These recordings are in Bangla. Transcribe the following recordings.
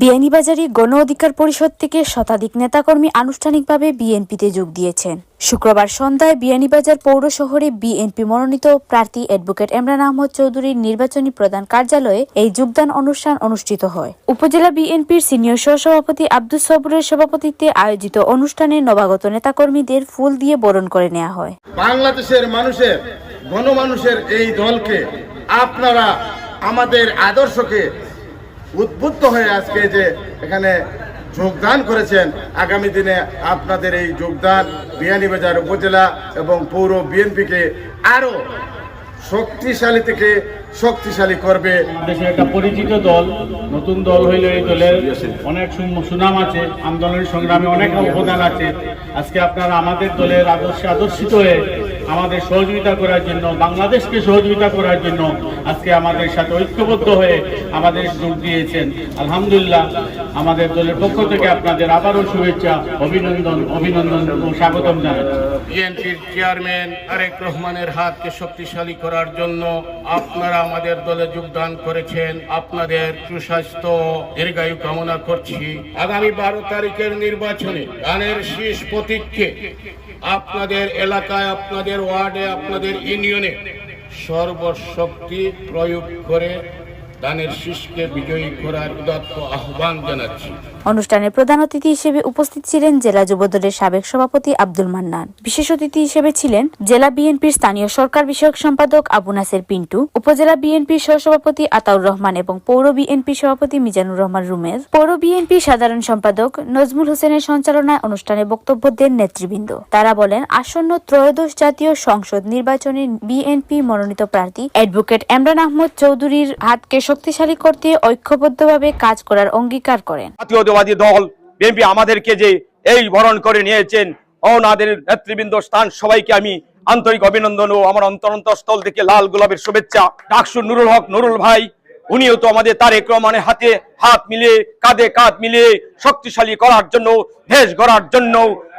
বিয়ানীবাজারে গণ অধিকার পরিষদ থেকে শতাধিক নেতাকর্মী আনুষ্ঠানিকভাবে বিএনপিতে যোগ দিয়েছেন। শুক্রবার সন্ধ্যায় বিয়ানীবাজার পৌর শহরে বিএনপি মনোনীত প্রার্থী অ্যাডভোকেট এমরান আহমদ চৌধুরীর নির্বাচনী প্রধান কার্যালয়ে এই যোগদান অনুষ্ঠান অনুষ্ঠিত হয়। উপজেলা বিএনপির সিনিয়র সহসভাপতি আব্দুস সবুরের সভাপতিত্বে আয়োজিত অনুষ্ঠানে নবাগত নেতাকর্মীদের ফুল দিয়ে বরণ করে নেওয়া হয়। বাংলাদেশের মানুষের গণমানুষের এই দলকে আপনারা আমাদের আদর্শকে উদ্বুদ্ধ হয়ে আজকে যে এখানে যোগদান করেছেন, আগামী দিনে আপনাদের এই যোগদান বিয়ানীবাজার উপজেলা এবং পৌর বিএনপিকে আরো শক্তিশালী থেকে শক্তিশালী করবে। দেশের একটা পরিচিত দল, নতুন দল হইলে এই দলের অনেক সুনাম আছে, আন্দোলনের সংগ্রামে অনেক অবদান আছে। আজকে আপনারা আমাদের দলের আদর্শে আদর্শিত হয়ে আমাদের সহযোগিতা করার জন্য, বাংলাদেশকে সহযোগিতা করার জন্য আজকে আমাদের সাথে ঐক্যবদ্ধ হয়ে আমাদের যোগ দিয়েছেন। আলহামদুলিল্লাহ, আমাদের দলের পক্ষ থেকে আপনাদের আবারও শুভেচ্ছা, অভিনন্দন ও স্বাগতম জানাচ্ছি। বিএনপির চেয়ারম্যান তারেক রহমানের হাতকে শক্তিশালী করার জন্য আপনারা আমাদের দলে যোগদান করেছেন। আপনাদের সুস্বাস্থ্য দীর্ঘায়ু কামনা করছি। আগামী 12 তারিখের নির্বাচনে ধানের শীষ প্রতীককে আপনাদের এলাকায়, আপনাদের ওয়ার্ডে, আপনাদের ইউনিয়নে সর্বশক্তি প্রয়োগ করে ধানের শীষকে বিজয়ী করার উদাত্ত আহ্বান জানাচ্ছি। অনুষ্ঠানে প্রধান অতিথি হিসেবে উপস্থিত ছিলেন জেলা যুবদলের সাবেক সভাপতি আব্দুল মান্নান। বিশেষ অতিথি হিসেবে ছিলেন জেলা বিএনপির স্থানীয় সরকার বিষয়ক সম্পাদক আবু নাসের পিন্টু, উপজেলা বিএনপির সহসভাপতি আতাউর রহমান এবং পৌর বিএনপি সভাপতি মিজানুর রহমান রুমের। পৌর বিএনপি সাধারণ সম্পাদক নজমুল হোসেনের সঞ্চালনায় অনুষ্ঠানে বক্তব্য দেন নেতৃবৃন্দ। তারা বলেন, আসন্ন ত্রয়োদশ জাতীয় সংসদ নির্বাচনে বিএনপি মনোনীত প্রার্থী অ্যাডভোকেট এমরান আহমদ চৌধুরীর হাতকে শক্তিশালী করতে ঐক্যবদ্ধভাবে কাজ করার অঙ্গীকার করেন। জাতীয়তাবাদী দল বিএনপি আমাদেরকে যে এই বরণ করে নিয়েছেন, ওনাদের নেতৃবৃন্দ স্থান সবাইকে আমি আন্তরিক অভিনন্দন ও আমার অন্তরস্থল থেকে লাল গোলাপের শুভেচ্ছা। ডাকসু নুরুল হক নুরুল ভাই, উনিও তো আমাদের তারেক রহমানের হাতে হাত মিলিয়ে, কাঁধে কাঁধ মিলিয়ে শক্তিশালী করার জন্য, দেশ গড়ার জন্য,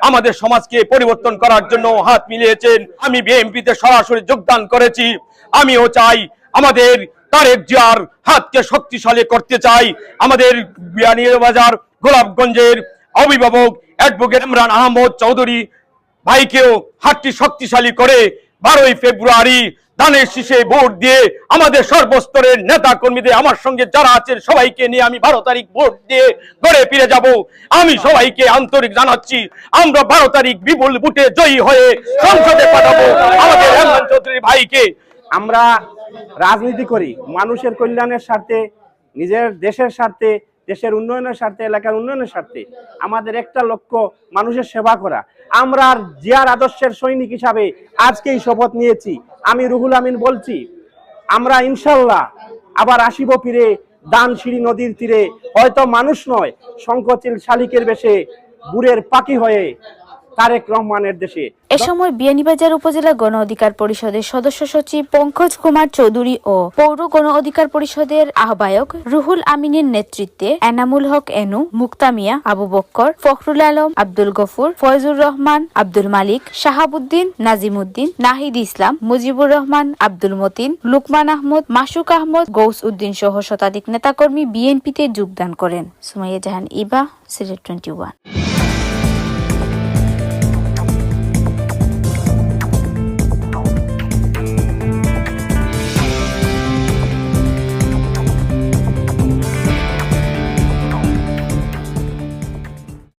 আমাদের সমাজকে পরিবর্তন করার জন্য হাত মিলিয়েছেন। আমি বিএনপিতে সরাসরি যোগদান করেছি। আমিও চাই আমাদের তারেক জিয়ার হাতকে শক্তিশালী করতে চাই। আমাদের বিয়ানীবাজার গোলাপগঞ্জের অভিভাবক অ্যাডভোকেট এমরান আহমদ চৌধুরী ভাইকেও হাতটি শক্তিশালী করে 12ই ফেব্রুয়ারি ধানের শীষে ভোট দিয়ে আমাদের সর্বস্তরের নেতা কর্মীদের, আমার সঙ্গে যারা আছেন সবাইকে নিয়ে আমি 12 তারিখ ভোট দিয়ে ঘরে ফিরে যাব। আমি সবাইকে আন্তরিক জানাচ্ছি, আমরা 12 তারিখ বিপুল ভোটে জয়ী হয়ে সংসদে পাঠাবো আমাদের এমরান চৌধুরী ভাইকে। আমরা রাজনীতি করি মানুষের কল্যাণের স্বার্থে, নিজের দেশের স্বার্থে, দেশের উন্নয়নের স্বার্থে, এলাকার উন্নয়নের স্বার্থে। আমাদের একটা লক্ষ্য মানুষের সেবা করা। আমরা জিয়ার আদর্শের সৈনিক হিসাবে আজকেই শপথ নিয়েছি। আমি রুহুল আমিন বলছি, আমরা ইনশাল্লাহ আবার আসিব ফিরে দানশিরি নদীর তীরে, হয়তো মানুষ নয়, শঙ্খচিল শালিকের বেশে, বুড়ের পাখি হয়ে তারেক রহমানের দেশে। এ সময় বিয়ানীবাজার উপজেলা গণ অধিকার পরিষদের সদস্য সচিব পঙ্কজ কুমার চৌধুরী ও পৌর গণ অধিকার পরিষদের আহ্বায়ক রুহুল আমিনের নেতৃত্বে এনামুল হক এনু, মুক্তা মিয়া, আবু বক্কর, ফখরুল আলম, আব্দুল গফুর, ফয়জুর রহমান, আব্দুল মালিক, শাহাবুদ্দিন, নাজিমুদ্দিন, নাহিদ ইসলাম, মুজিবুর রহমান, আব্দুল মতিন, লুকমান আহমদ, মাসুক আহমদ, গৌস উদ্দিন সহ শতাধিক নেতাকর্মী বিএনপিতে যোগদান করেন। সুমাইয়া জাহান ইবা, সিলেট 21।